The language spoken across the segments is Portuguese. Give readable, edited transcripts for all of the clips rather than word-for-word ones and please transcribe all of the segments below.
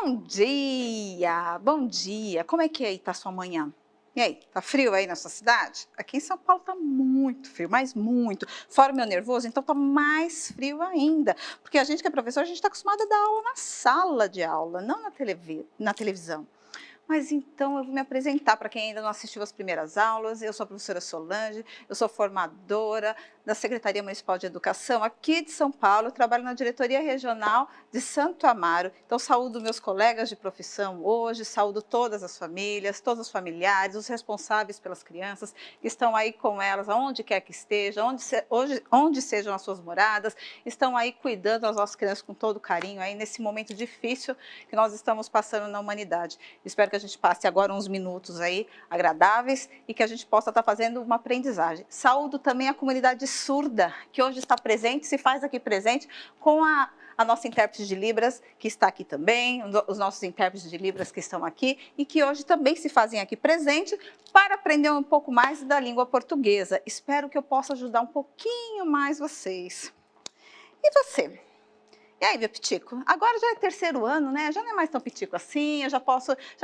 Bom dia, bom dia. Como é que aí tá a sua manhã? E aí, tá frio aí na sua cidade? Aqui em São Paulo tá muito frio, mas muito. Fora o meu nervoso, então tá mais frio ainda. Porque a gente que é professor, a gente tá acostumado a dar aula na sala de aula, não na televisão. Mas então eu vou me apresentar para quem ainda não assistiu às primeiras aulas. Eu sou a professora Solange, eu sou formadora da Secretaria Municipal de Educação aqui de São Paulo, eu trabalho na Diretoria Regional de Santo Amaro. Então saúdo meus colegas de profissão hoje, saúdo todas as famílias, todos os familiares, os responsáveis pelas crianças que estão aí com elas, aonde quer que estejam, onde sejam as suas moradas, estão aí cuidando das nossas crianças com todo carinho aí nesse momento difícil que nós estamos passando na humanidade. Espero que a gente passe agora uns minutos aí agradáveis e que a gente possa estar fazendo uma aprendizagem. Saúdo também a comunidade surda, que hoje está presente, se faz aqui presente, com a nossa intérprete de Libras, que está aqui também, os nossos intérpretes de Libras que estão aqui e que hoje também se fazem aqui presente para aprender um pouco mais da língua portuguesa. Espero que eu possa ajudar um pouquinho mais vocês. E você? E aí, meu pitico? Agora já é terceiro ano, né? Já não é mais tão pitico assim, eu já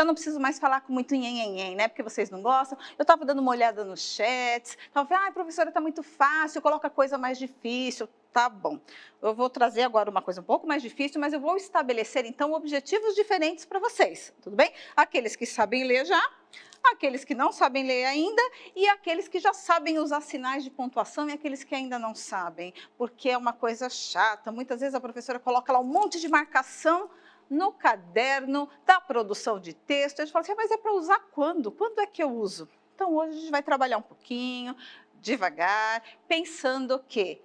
não preciso mais falar com muito nhen, né? Porque vocês não gostam. Eu estava dando uma olhada nos chats, estava vendo, professora, está muito fácil, coloca coisa mais difícil. Tá bom. Eu vou trazer agora uma coisa um pouco mais difícil, mas eu vou estabelecer, então, objetivos diferentes para vocês, tudo bem? Aqueles que sabem ler já, aqueles que não sabem ler ainda e aqueles que já sabem usar sinais de pontuação e aqueles que ainda não sabem, porque é uma coisa chata. Muitas vezes a professora coloca lá um monte de marcação no caderno da produção de texto. A gente fala assim, mas é para usar quando? Quando é que eu uso? Então, hoje a gente vai trabalhar um pouquinho, devagar, pensando que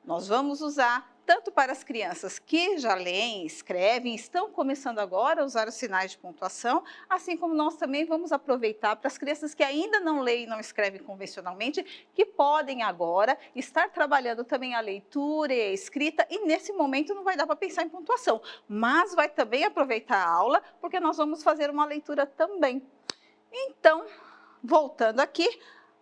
nós vamos usar tanto para as crianças que já leem, escrevem, estão começando agora a usar os sinais de pontuação, assim como nós também vamos aproveitar para as crianças que ainda não leem e não escrevem convencionalmente, que podem agora estar trabalhando também a leitura e a escrita, e nesse momento não vai dar para pensar em pontuação, mas vai também aproveitar a aula, porque nós vamos fazer uma leitura também. Então, voltando aqui,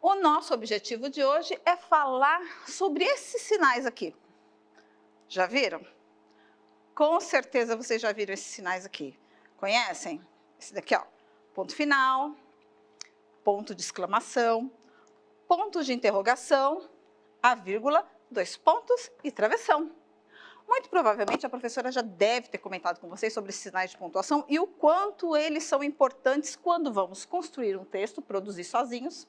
o nosso objetivo de hoje é falar sobre esses sinais aqui. Já viram? Com certeza vocês já viram esses sinais aqui. Conhecem? Esse daqui, ó, ponto final, ponto de exclamação, ponto de interrogação, a vírgula, dois pontos e travessão. Muito provavelmente a professora já deve ter comentado com vocês sobre esses sinais de pontuação e o quanto eles são importantes quando vamos construir um texto, produzir sozinhos,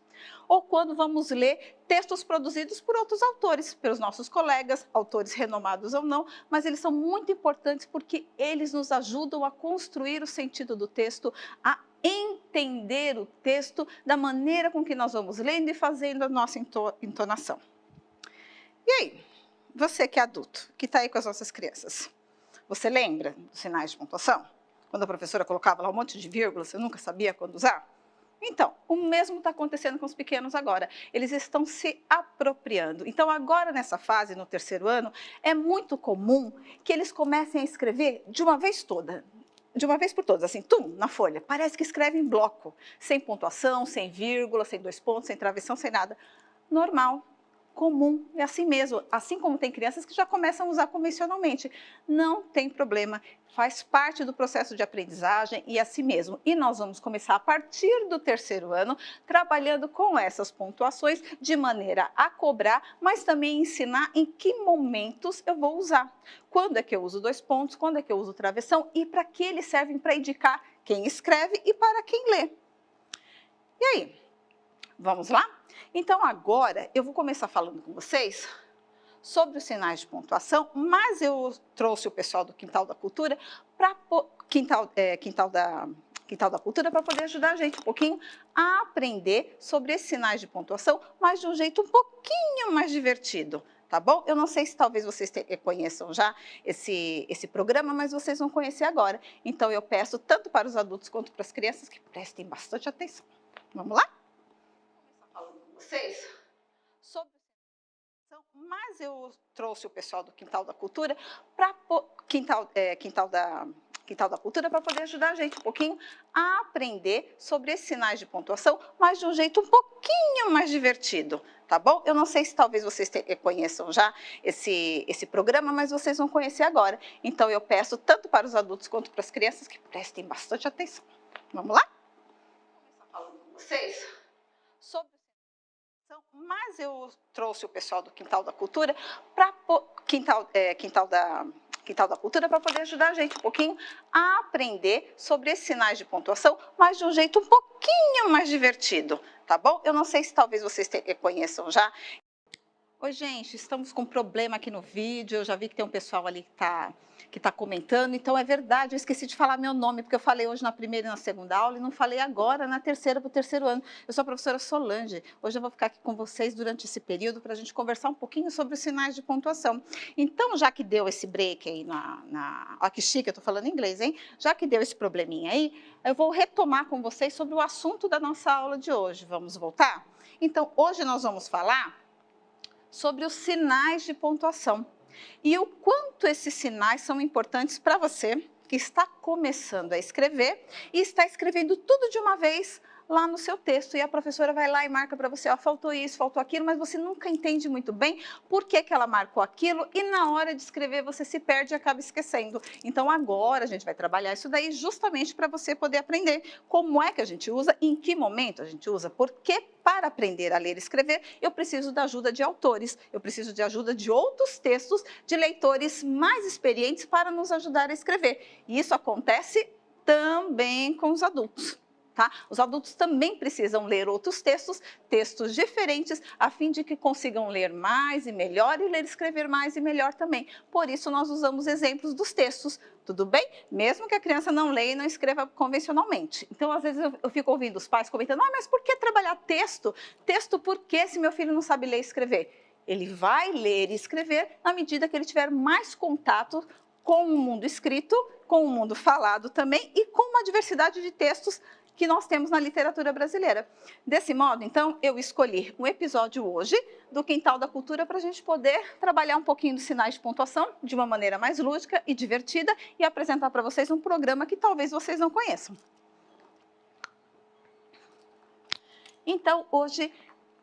ou quando vamos ler textos produzidos por outros autores, pelos nossos colegas, autores renomados ou não, mas eles são muito importantes porque eles nos ajudam a construir o sentido do texto, a entender o texto da maneira com que nós vamos lendo e fazendo a nossa entonação. E aí? Você que é adulto, que está aí com as nossas crianças, você lembra dos sinais de pontuação? Quando a professora colocava lá um monte de vírgulas, você nunca sabia quando usar? Então, o mesmo está acontecendo com os pequenos agora. Eles estão se apropriando. Então, agora nessa fase, no terceiro ano, é muito comum que eles comecem a escrever de uma vez toda. De uma vez por todas, assim, na folha. Parece que escreve em bloco, sem pontuação, sem vírgula, sem dois pontos, sem travessão, sem nada. Normal. Comum, é assim mesmo, assim como tem crianças que já começam a usar convencionalmente. Não tem problema, faz parte do processo de aprendizagem e assim mesmo. E nós vamos começar a partir do terceiro ano, trabalhando com essas pontuações de maneira a cobrar, mas também ensinar em que momentos eu vou usar. Quando é que eu uso dois pontos, quando é que eu uso travessão e para que eles servem para indicar quem escreve e para quem lê. E aí, vamos lá? Então, agora, eu vou começar falando com vocês sobre os sinais de pontuação, mas eu trouxe o pessoal do Quintal da Cultura para Quintal da Cultura para poder ajudar a gente um pouquinho a aprender sobre esses sinais de pontuação, mas de um jeito um pouquinho mais divertido, tá bom? Eu não sei se talvez vocês conheçam já esse programa, mas vocês vão conhecer agora. Então, eu peço tanto para os adultos quanto para as crianças que prestem bastante atenção. Vamos lá? Vocês sobre mas eu trouxe o pessoal do Quintal da Cultura para Quintal da Cultura para poder ajudar a gente um pouquinho a aprender sobre esses sinais de pontuação, mas de um jeito um pouquinho mais divertido, tá bom? Eu não sei se talvez vocês conheçam já esse programa, mas vocês vão conhecer agora. Então, eu peço tanto para os adultos quanto para as crianças que prestem bastante atenção. Vamos lá? Vou começar falando com vocês sobre mas eu trouxe o pessoal do Quintal da Cultura para Quintal da Cultura para poder ajudar a gente um pouquinho a aprender sobre esses sinais de pontuação, mas de um jeito um pouquinho mais divertido, tá bom? Eu não sei se talvez vocês conheçam já. Oi, gente, estamos com um problema aqui no vídeo, eu já vi que tem um pessoal ali que tá comentando, então é verdade, eu esqueci de falar meu nome, porque eu falei hoje na primeira e na segunda aula e não falei agora na terceira para o terceiro ano. Eu sou a professora Solange, hoje eu vou ficar aqui com vocês durante esse período para a gente conversar um pouquinho sobre os sinais de pontuação. Então, já que deu esse break aí Olha que chique, eu tô falando inglês, hein? Já que deu esse probleminha aí, eu vou retomar com vocês sobre o assunto da nossa aula de hoje. Vamos voltar? Então, hoje nós vamos falar sobre os sinais de pontuação e o quanto esses sinais são importantes para você que está começando a escrever e está escrevendo tudo de uma vez lá no seu texto, e a professora vai lá e marca para você, ó, faltou isso, faltou aquilo, mas você nunca entende muito bem por que ela marcou aquilo e na hora de escrever você se perde e acaba esquecendo. Então agora a gente vai trabalhar isso daí justamente para você poder aprender como é que a gente usa, em que momento a gente usa, porque para aprender a ler e escrever eu preciso da ajuda de autores, eu preciso de ajuda de outros textos, de leitores mais experientes para nos ajudar a escrever. E isso acontece também com os adultos. Tá? Os adultos também precisam ler outros textos diferentes, a fim de que consigam ler mais e melhor e ler e escrever mais e melhor também. Por isso, nós usamos exemplos dos textos, tudo bem? Mesmo que a criança não leia e não escreva convencionalmente. Então, às vezes, eu fico ouvindo os pais comentando, mas por que trabalhar texto? Texto por quê se meu filho não sabe ler e escrever? Ele vai ler e escrever na medida que ele tiver mais contato com o mundo escrito, com o mundo falado também e com uma diversidade de textos que nós temos na literatura brasileira. Desse modo, então, eu escolhi um episódio hoje do Quintal da Cultura para a gente poder trabalhar um pouquinho dos sinais de pontuação de uma maneira mais lúdica e divertida e apresentar para vocês um programa que talvez vocês não conheçam. Então, hoje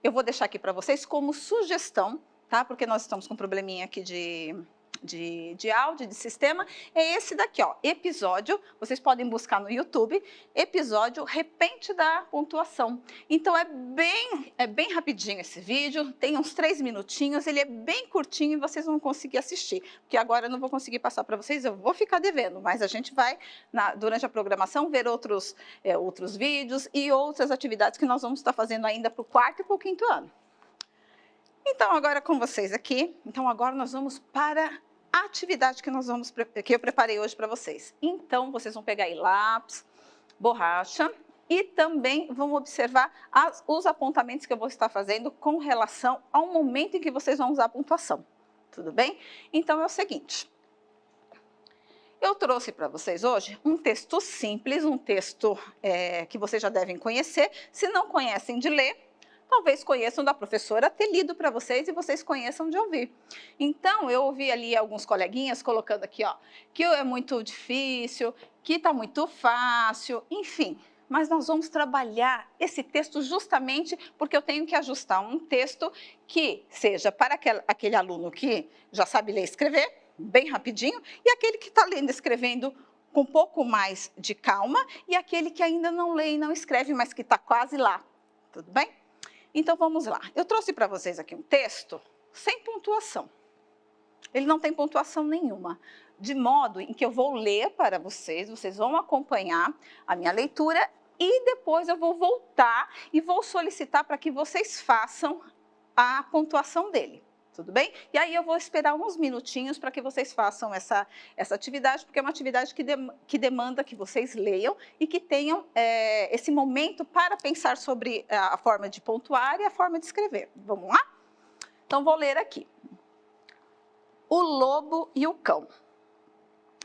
eu vou deixar aqui para vocês como sugestão, tá? Porque nós estamos com um probleminha aqui de áudio, de sistema, é esse daqui, ó, episódio, vocês podem buscar no YouTube, episódio Repente da Pontuação. Então é bem rapidinho esse vídeo, tem uns 3 minutinhos, ele é bem curtinho e vocês vão conseguir assistir, porque agora eu não vou conseguir passar para vocês, eu vou ficar devendo, mas a gente vai, durante a programação, ver outros vídeos e outras atividades que nós vamos estar fazendo ainda para o 4º e para o 5º ano. Então, agora com vocês aqui, agora nós vamos para a atividade que eu preparei hoje para vocês. Então, vocês vão pegar aí lápis, borracha e também vão observar os apontamentos que eu vou estar fazendo com relação ao momento em que vocês vão usar a pontuação. Tudo bem? Então, é o seguinte. Eu trouxe para vocês hoje um texto simples, um texto que vocês já devem conhecer. Se não conhecem de ler, talvez conheçam da professora ter lido para vocês e vocês conheçam de ouvir. Então, eu ouvi ali alguns coleguinhas colocando aqui, ó, que é muito difícil, que está muito fácil, enfim. Mas nós vamos trabalhar esse texto justamente porque eu tenho que ajustar um texto que seja para aquele aluno que já sabe ler e escrever, bem rapidinho, e aquele que está lendo e escrevendo com um pouco mais de calma, e aquele que ainda não lê e não escreve, mas que está quase lá. Tudo bem? Então, vamos lá. Eu trouxe para vocês aqui um texto sem pontuação. Ele não tem pontuação nenhuma, de modo em que eu vou ler para vocês, vocês vão acompanhar a minha leitura e depois eu vou voltar e vou solicitar para que vocês façam a pontuação dele. Tudo bem? E aí eu vou esperar uns minutinhos para que vocês façam essa atividade, porque é uma atividade que demanda que vocês leiam e que tenham esse momento para pensar sobre a forma de pontuar e a forma de escrever. Vamos lá? Então, vou ler aqui. O Lobo e o Cão.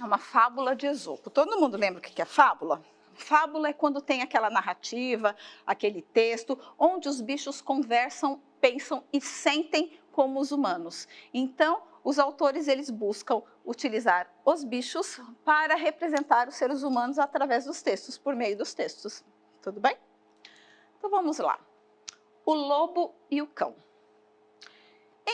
É uma fábula de Esopo. Todo mundo lembra o que é fábula? Fábula é quando tem aquela narrativa, aquele texto, onde os bichos conversam, pensam e sentem como os humanos. Então, os autores eles buscam utilizar os bichos para representar os seres humanos através dos textos, por meio dos textos. Tudo bem? Então, vamos lá. O Lobo e o Cão.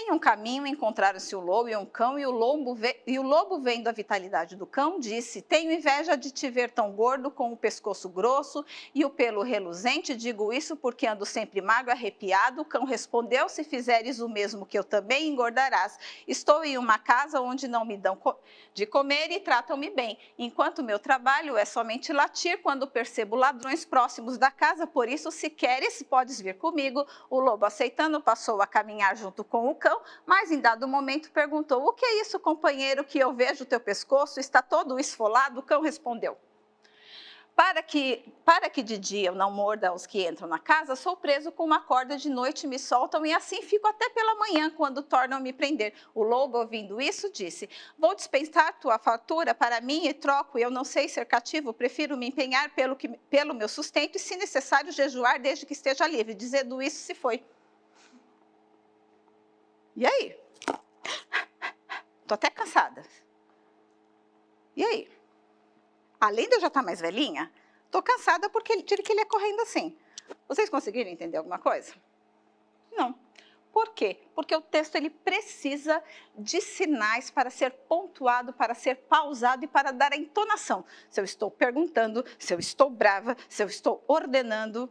Em um caminho encontraram-se o lobo e um cão, e o lobo, vendo a vitalidade do cão, disse: Tenho inveja de te ver tão gordo, com o pescoço grosso e o pelo reluzente. Digo isso porque ando sempre magro, arrepiado. O cão respondeu: Se fizeres o mesmo que eu também, engordarás. Estou em uma casa onde não me dão de comer e tratam-me bem, enquanto meu trabalho é somente latir quando percebo ladrões próximos da casa. Por isso, se queres, podes vir comigo. O lobo, aceitando, passou a caminhar junto com o cão, mas em dado momento perguntou: O que é isso, companheiro, que eu vejo? Teu pescoço está todo esfolado? O cão respondeu: para que de dia eu não morda os que entram na casa, sou preso com uma corda, de noite me soltam e assim fico até pela manhã, quando tornam a me prender. O lobo, ouvindo isso, disse: Vou dispensar tua fartura para mim e troco. Eu não sei ser cativo, prefiro me empenhar pelo meu sustento e, se necessário, jejuar desde que esteja livre. Dizendo isso, se foi. E aí? Tô até cansada. E aí? Além de eu já estar mais velhinha, tô cansada porque tive que ler correndo assim. Vocês conseguiram entender alguma coisa? Não. Por quê? Porque o texto ele precisa de sinais para ser pontuado, para ser pausado e para dar a entonação. Se eu estou perguntando, se eu estou brava, se eu estou ordenando,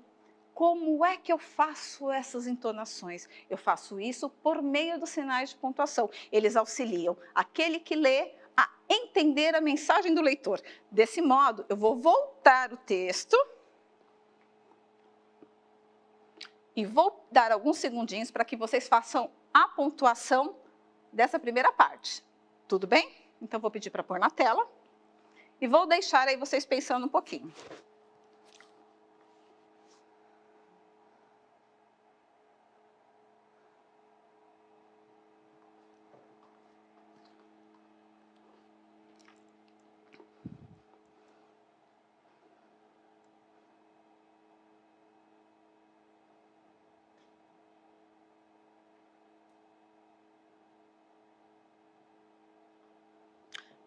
como é que eu faço essas entonações? Eu faço isso por meio dos sinais de pontuação. Eles auxiliam aquele que lê a entender a mensagem do leitor. Desse modo, eu vou voltar o texto e vou dar alguns segundinhos para que vocês façam a pontuação dessa primeira parte. Tudo bem? Então, vou pedir para pôr na tela e vou deixar aí vocês pensando um pouquinho.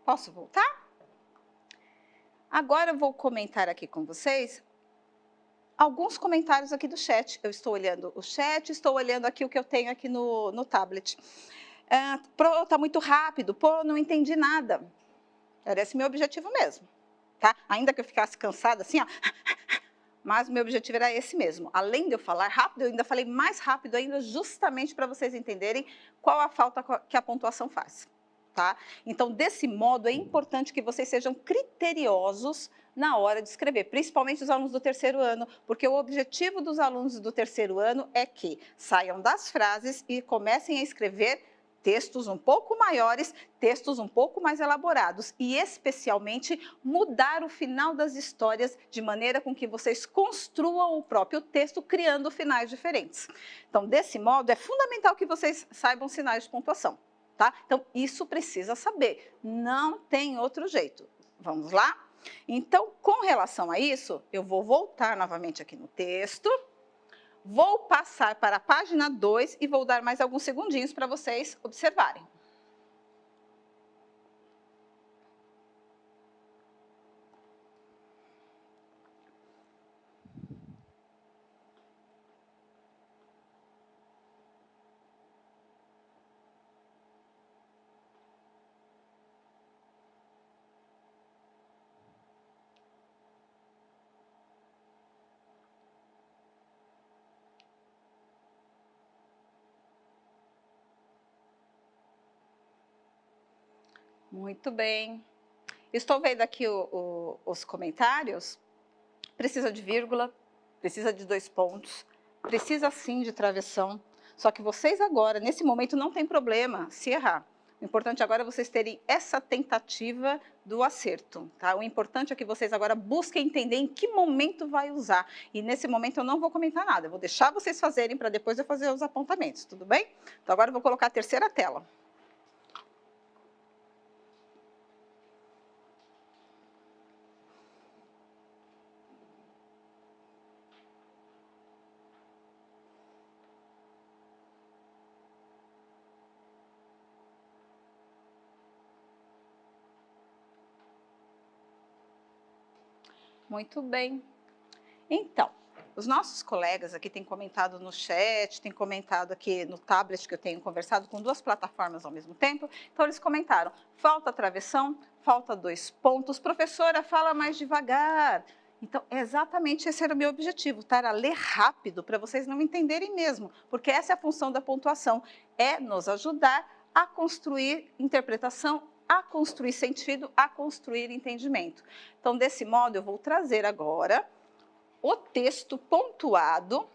Posso voltar? Agora eu vou comentar aqui com vocês alguns comentários aqui do chat. Eu estou olhando o chat, estou olhando aqui o que eu tenho aqui no tablet. Pro, tá muito rápido, pô, não entendi nada. Era esse meu objetivo mesmo, tá? Ainda que eu ficasse cansada assim, ó, mas o meu objetivo era esse mesmo. Além de eu falar rápido, eu ainda falei mais rápido ainda, justamente para vocês entenderem qual a falta que a pontuação faz. Tá? Então, desse modo, é importante que vocês sejam criteriosos na hora de escrever, principalmente os alunos do terceiro ano, porque o objetivo dos alunos do terceiro ano é que saiam das frases e comecem a escrever textos um pouco maiores, textos um pouco mais elaborados e, especialmente, mudar o final das histórias de maneira com que vocês construam o próprio texto, criando finais diferentes. Então, desse modo, é fundamental que vocês saibam sinais de pontuação. Tá? Então, isso precisa saber, não tem outro jeito. Vamos lá? Então, com relação a isso, eu vou voltar novamente aqui no texto, vou passar para a página 2 e vou dar mais alguns segundinhos para vocês observarem. Muito bem. Estou vendo aqui os comentários. Precisa de vírgula, precisa de 2 pontos, precisa sim de travessão. Só que vocês agora, nesse momento, não tem problema se errar. O importante agora é vocês terem essa tentativa do acerto, tá? O importante é que vocês agora busquem entender em que momento vai usar. E nesse momento eu não vou comentar nada, eu vou deixar vocês fazerem para depois eu fazer os apontamentos, tudo bem? Então agora eu vou colocar a terceira tela. Muito bem. Então, os nossos colegas aqui têm comentado no chat, têm comentado aqui no tablet que eu tenho conversado com 2 plataformas ao mesmo tempo, então eles comentaram, falta travessão, falta 2 pontos, professora, fala mais devagar. Então, exatamente esse era o meu objetivo, tá? Era ler rápido, para vocês não entenderem mesmo, porque essa é a função da pontuação, é nos ajudar a construir interpretação, a construir sentido, a construir entendimento. Então, desse modo, eu vou trazer agora o texto pontuado,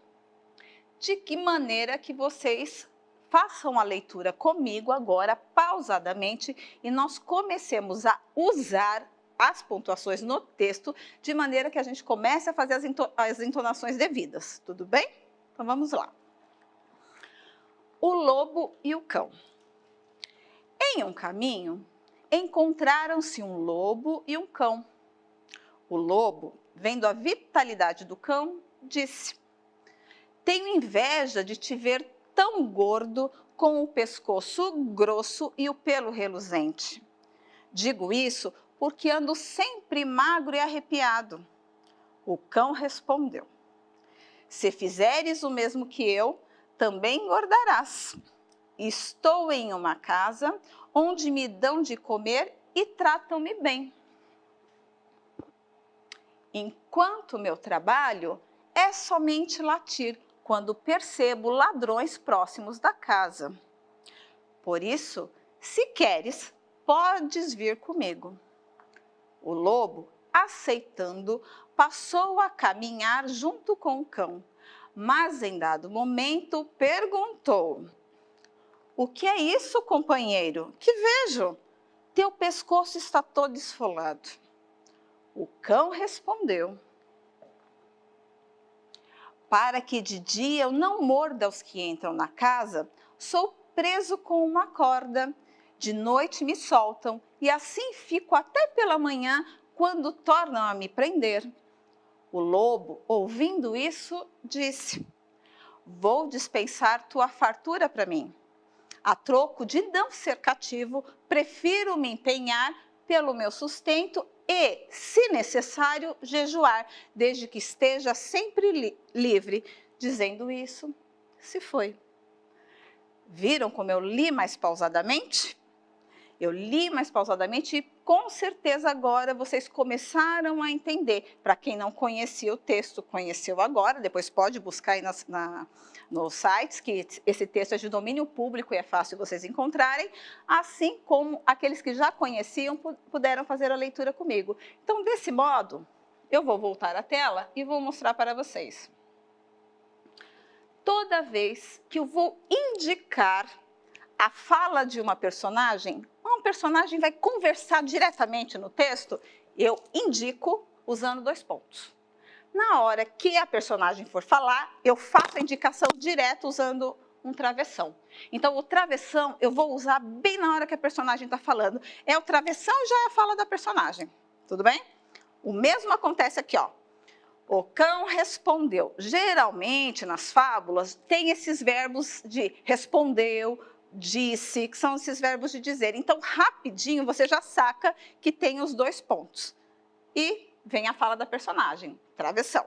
de que maneira que vocês façam a leitura comigo agora, pausadamente, e nós comecemos a usar as pontuações no texto, de maneira que a gente comece a fazer as entonações devidas, tudo bem? Então, vamos lá. O lobo e o cão. Em um caminho, encontraram-se um lobo e um cão. O lobo, vendo a vitalidade do cão, disse: tenho inveja de te ver tão gordo, com o pescoço grosso e o pelo reluzente. Digo isso porque ando sempre magro e arrepiado. O cão respondeu: se fizeres o mesmo que eu, também engordarás. Estou em uma casa onde me dão de comer e tratam-me bem. Enquanto meu trabalho é somente latir quando percebo ladrões próximos da casa. Por isso, se queres, podes vir comigo. O lobo, aceitando, passou a caminhar junto com o cão, mas em dado momento perguntou: o que é isso, companheiro? Que vejo? Teu pescoço está todo esfolado. O cão respondeu: para que de dia eu não morda os que entram na casa, sou preso com uma corda. De noite me soltam e assim fico até pela manhã, quando tornam a me prender. O lobo, ouvindo isso, disse: vou dispensar tua fartura para mim. A troco de não ser cativo, prefiro me empenhar pelo meu sustento e, se necessário, jejuar, desde que esteja sempre livre. Dizendo isso, se foi. Viram como eu li mais pausadamente? Eu li mais pausadamente e com certeza agora vocês começaram a entender. Para quem não conhecia o texto, conheceu agora, depois pode buscar aí nos sites, que esse texto é de domínio público e é fácil vocês encontrarem, assim como aqueles que já conheciam puderam fazer a leitura comigo. Então, desse modo, eu vou voltar à tela e vou mostrar para vocês. Toda vez que eu vou indicar a fala de uma personagem vai conversar diretamente no texto, eu indico usando 2 pontos. Na hora que a personagem for falar, eu faço a indicação direta usando um travessão. Então, o travessão eu vou usar bem na hora que a personagem está falando. É o travessão e já é a fala da personagem. Tudo bem? O mesmo acontece aqui, ó. O cão respondeu. Geralmente, nas fábulas, tem esses verbos de respondeu, disse, que são esses verbos de dizer. Então, rapidinho, você já saca que tem os 2 pontos. E vem a fala da personagem, travessão.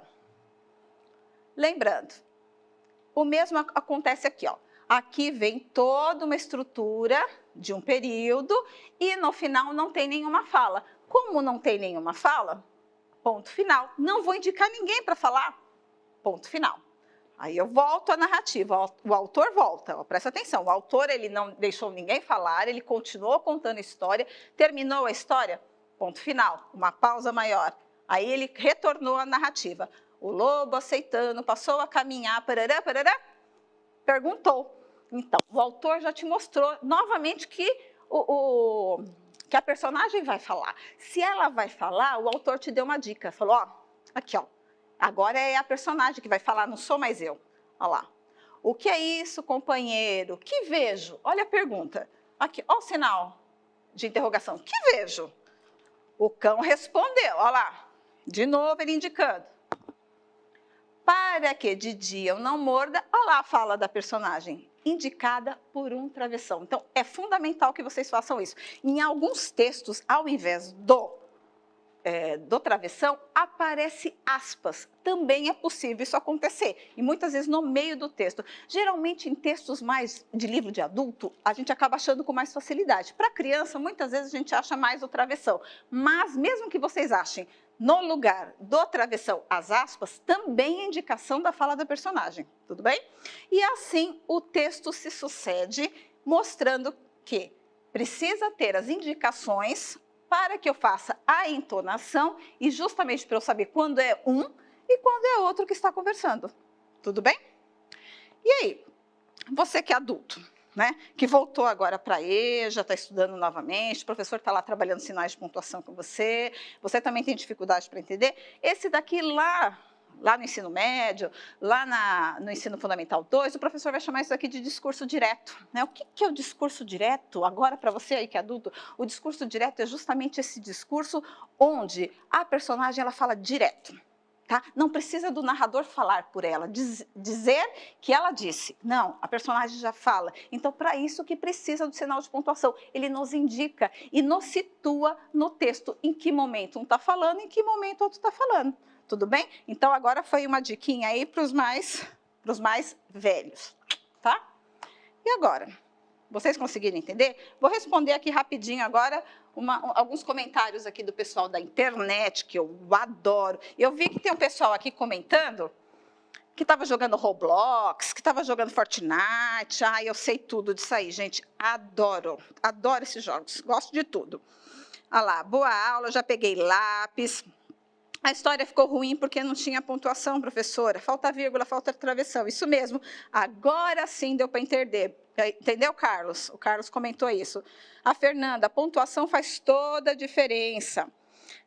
Lembrando, o mesmo acontece aqui, ó. Aqui vem toda uma estrutura de um período e no final não tem nenhuma fala. Como não tem nenhuma fala, ponto final. Não vou indicar ninguém para falar, ponto final. Aí eu volto à narrativa, o autor volta, ó, presta atenção, o autor ele não deixou ninguém falar, ele continuou contando a história, terminou a história, ponto final, uma pausa maior. Aí ele retornou à narrativa. O lobo, aceitando, passou a caminhar, parará, parará, perguntou. Então, o autor já te mostrou novamente que que a personagem vai falar. Se ela vai falar, o autor te deu uma dica, falou, ó, aqui, ó. Agora é a personagem que vai falar, não sou mais eu. Olha lá. O que é isso, companheiro? Que vejo? Olha a pergunta. Aqui, olha o sinal de interrogação. Que vejo? O cão respondeu, olha lá. De novo ele indicando. Para que de dia eu não morda, olha lá a fala da personagem, indicada por um travessão. Então, é fundamental que vocês façam isso. Em alguns textos, ao invés do do travessão, aparece aspas. Também é possível isso acontecer, e muitas vezes no meio do texto. Geralmente em textos mais de livro de adulto, a gente acaba achando com mais facilidade. Para criança, muitas vezes a gente acha mais o travessão, mas mesmo que vocês achem no lugar do travessão as aspas, também é indicação da fala da personagem, tudo bem? E assim o texto se sucede, mostrando que precisa ter as indicações para que eu faça a entonação e justamente para eu saber quando é um e quando é outro que está conversando. Tudo bem? E aí, você que é adulto, né, que voltou agora para a EJA, está estudando novamente, o professor está lá trabalhando sinais de pontuação com você, você também tem dificuldade para entender, esse daqui lá no ensino médio, no ensino fundamental 2, o professor vai chamar isso aqui de discurso direto, né? O que é o discurso direto? Agora, para você aí que é adulto, o discurso direto é justamente esse discurso onde a personagem ela fala direto. Tá? Não precisa do narrador falar por ela, dizer que ela disse. Não, a personagem já fala. Então, para isso que precisa do sinal de pontuação. Ele nos indica e nos situa no texto em que momento um está falando e em que momento o outro está falando. Tudo bem? Então, agora foi uma diquinha aí para os mais velhos. Tá? E agora? Vocês conseguiram entender? Vou responder aqui rapidinho agora alguns comentários aqui do pessoal da internet, que eu adoro. Eu vi que tem um pessoal aqui comentando que estava jogando Roblox, que estava jogando Fortnite. Ai, eu sei tudo disso aí, gente. Adoro esses jogos, gosto de tudo. Olha lá, boa aula, já peguei lápis. A história ficou ruim porque não tinha pontuação, professora. Falta vírgula, falta travessão. Isso mesmo. Agora sim deu para entender. Entendeu, Carlos? O Carlos comentou isso. A Fernanda, a pontuação faz toda a diferença.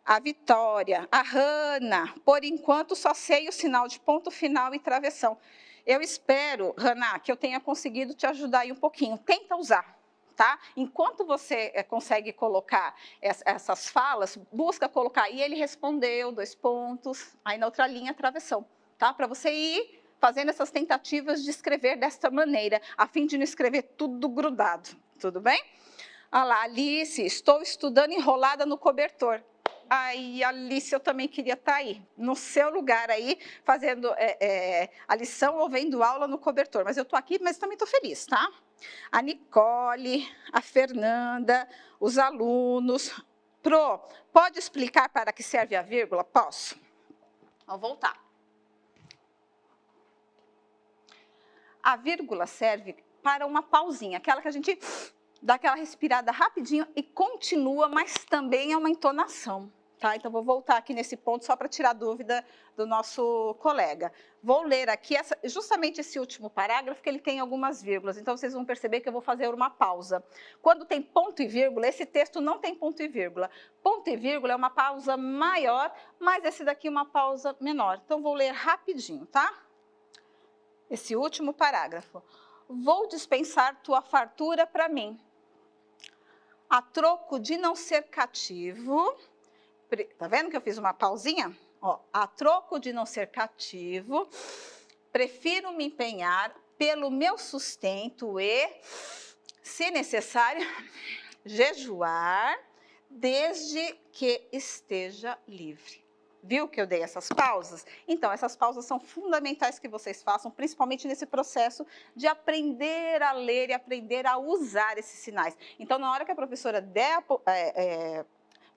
A Vitória, a Hanna, por enquanto só sei o sinal de ponto final e travessão. Eu espero, Hanna, que eu tenha conseguido te ajudar aí um pouquinho. Tenta usar. Tá? Enquanto você consegue colocar essas falas, busca colocar, e ele respondeu, 2 pontos, aí na outra linha, travessão, tá? Para você ir fazendo essas tentativas de escrever desta maneira, a fim de não escrever tudo grudado, tudo bem? Olha lá, Alice, estou estudando enrolada no cobertor. Ai, Alice, eu também queria estar aí, no seu lugar aí, fazendo a lição ou vendo aula no cobertor. Mas eu estou aqui, mas também estou feliz, tá? A Nicole, a Fernanda, os alunos. Pro, pode explicar para que serve a vírgula? Posso. Vou voltar. A vírgula serve para uma pausinha, aquela que a gente dá aquela respirada rapidinho e continua, mas também é uma entonação. Tá? Então, vou voltar aqui nesse ponto só para tirar dúvida do nosso colega. Vou ler aqui justamente esse último parágrafo, que ele tem algumas vírgulas. Então, vocês vão perceber que eu vou fazer uma pausa. Quando tem ponto e vírgula, esse texto não tem ponto e vírgula. Ponto e vírgula é uma pausa maior, mas esse daqui é uma pausa menor. Então, vou ler rapidinho, tá? Esse último parágrafo. Vou dispensar tua fartura para mim. A troco de não ser cativo... Tá vendo que eu fiz uma pausinha? Ó, a troco de não ser cativo, prefiro me empenhar pelo meu sustento e, se necessário, jejuar desde que esteja livre. Viu que eu dei essas pausas? Então, essas pausas são fundamentais que vocês façam, principalmente nesse processo de aprender a ler e aprender a usar esses sinais. Então, na hora que a professora der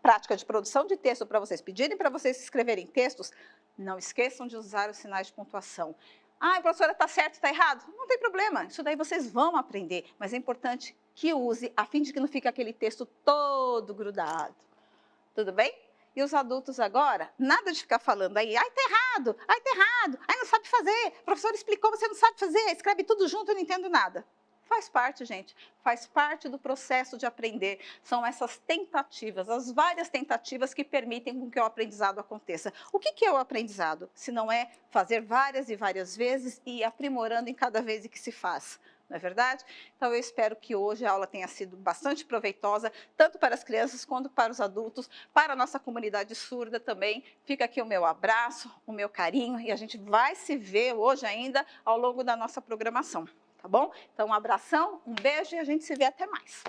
prática de produção de texto para vocês, pedirem para vocês escreverem textos, não esqueçam de usar os sinais de pontuação. Ah, professora, está certo, está errado? Não tem problema, isso daí vocês vão aprender, mas é importante que use, a fim de que não fique aquele texto todo grudado. Tudo bem? E os adultos agora, nada de ficar falando aí, ai, tá errado, ai, não sabe fazer, o professor explicou, você não sabe fazer, escreve tudo junto, eu não entendo nada. Faz parte, gente, faz parte do processo de aprender. São essas tentativas, as várias tentativas que permitem com que o aprendizado aconteça. O que é o aprendizado? Se não é fazer várias e várias vezes e ir aprimorando em cada vez que se faz. Não é verdade? Então, eu espero que hoje a aula tenha sido bastante proveitosa, tanto para as crianças quanto para os adultos, para a nossa comunidade surda também. Fica aqui o meu abraço, o meu carinho, e a gente vai se ver hoje ainda ao longo da nossa programação. Tá bom? Então, um abração, um beijo e a gente se vê até mais.